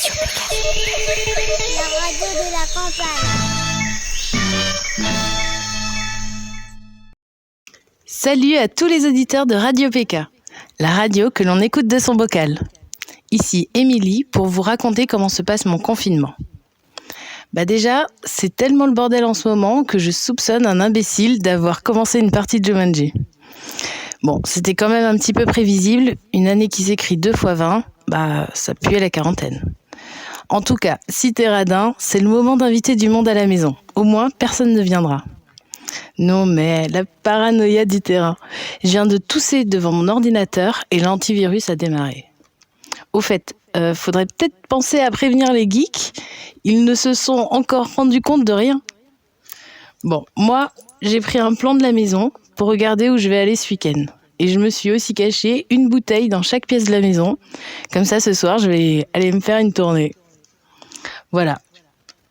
Radio Pika. La radio de la campagne. Salut à tous les auditeurs de Radio PK, la radio que l'on écoute de son bocal. Ici Émilie pour vous raconter comment se passe mon confinement. Déjà, c'est tellement le bordel en ce moment que je soupçonne un imbécile d'avoir commencé une partie de Jumanji. Bon, c'était quand même un petit peu prévisible, une année qui s'écrit 2 fois 20, ça puait la quarantaine. En tout cas, si t'es radin, c'est le moment d'inviter du monde à la maison. Au moins, personne ne viendra. Non mais, la paranoïa du terrain. Je viens de tousser devant mon ordinateur et l'antivirus a démarré. Au fait, faudrait peut-être penser à prévenir les geeks. Ils ne se sont encore rendus compte de rien. Bon, moi, j'ai pris un plan de la maison pour regarder où je vais aller ce week-end. Et je me suis aussi caché une bouteille dans chaque pièce de la maison. Comme ça, ce soir, je vais aller me faire une tournée. Voilà.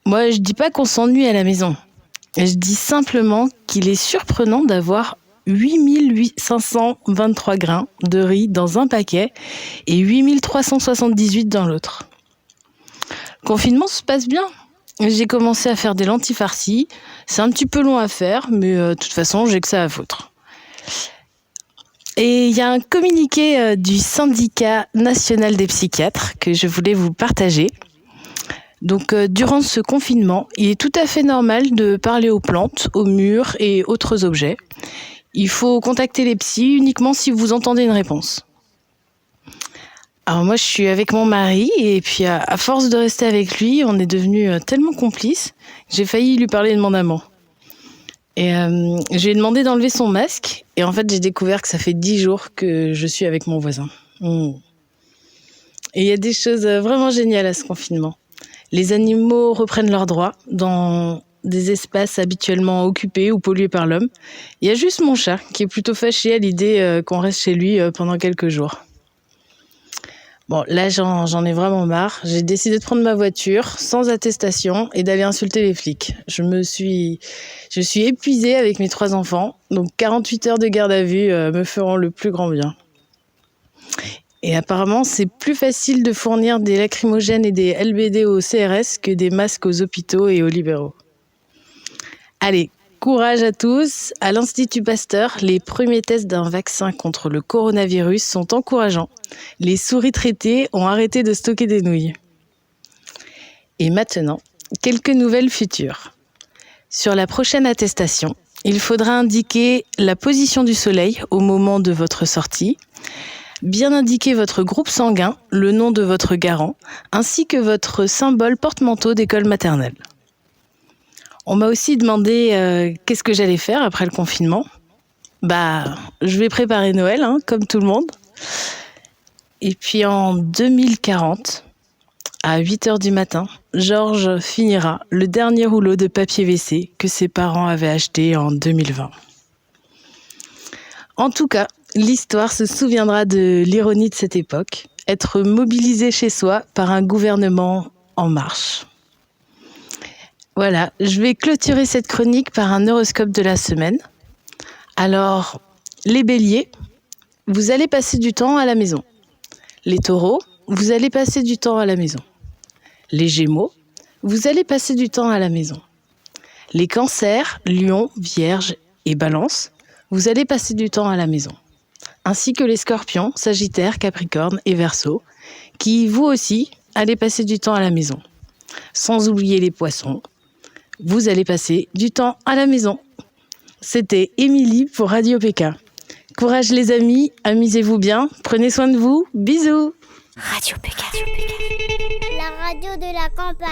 Moi, je dis pas qu'on s'ennuie à la maison. Je dis simplement qu'il est surprenant d'avoir 8523 grains de riz dans un paquet et 8378 dans l'autre. Le confinement se passe bien. J'ai commencé à faire des lentilles farcies. C'est un petit peu long à faire, mais de toute façon, j'ai que ça à foutre. Et il y a un communiqué du syndicat national des psychiatres que je voulais vous partager. Donc, durant ce confinement, il est tout à fait normal de parler aux plantes, aux murs et autres objets. Il faut contacter les psys uniquement si vous entendez une réponse. Alors moi, je suis avec mon mari et puis à force de rester avec lui, on est devenus tellement complices que j'ai failli lui parler de mon amant. Et je lui ai demandé d'enlever son masque et en fait, j'ai découvert que ça fait 10 jours que je suis avec mon voisin. Et il y a des choses vraiment géniales à ce confinement. Les animaux reprennent leurs droits dans des espaces habituellement occupés ou pollués par l'homme. Il y a juste mon chat qui est plutôt fâché à l'idée qu'on reste chez lui pendant quelques jours. Bon, là, j'en ai vraiment marre. J'ai décidé de prendre ma voiture sans attestation et d'aller insulter les flics. Je suis épuisée avec mes 3 enfants, donc 48 heures de garde à vue me feront le plus grand bien. Et apparemment, c'est plus facile de fournir des lacrymogènes et des LBD au CRS que des masques aux hôpitaux et aux libéraux. Allez, courage à tous. À l'Institut Pasteur, les premiers tests d'un vaccin contre le coronavirus sont encourageants. Les souris traitées ont arrêté de stocker des nouilles. Et maintenant, quelques nouvelles futures. Sur la prochaine attestation, il faudra indiquer la position du soleil au moment de votre sortie, bien indiquer votre groupe sanguin, le nom de votre garant, ainsi que votre symbole porte-manteau d'école maternelle. On m'a aussi demandé qu'est-ce que j'allais faire après le confinement. Je vais préparer Noël, comme tout le monde. Et puis en 2040, à 8h du matin, Georges finira le dernier rouleau de papier WC que ses parents avaient acheté en 2020. En tout cas, l'histoire se souviendra de l'ironie de cette époque, être mobilisé chez soi par un gouvernement en marche. Voilà, je vais clôturer cette chronique par un horoscope de la semaine. Alors, les béliers, vous allez passer du temps à la maison. Les taureaux, vous allez passer du temps à la maison. Les gémeaux, vous allez passer du temps à la maison. Les cancers, lions, vierges et balances, vous allez passer du temps à la maison. Ainsi que les scorpions, sagittaires, capricornes et verseaux, qui, vous aussi, allez passer du temps à la maison. Sans oublier les poissons, vous allez passer du temps à la maison. C'était Émilie pour Radio PK. Courage les amis, amusez-vous bien, prenez soin de vous, bisous. Radio Pika. La radio de la campagne.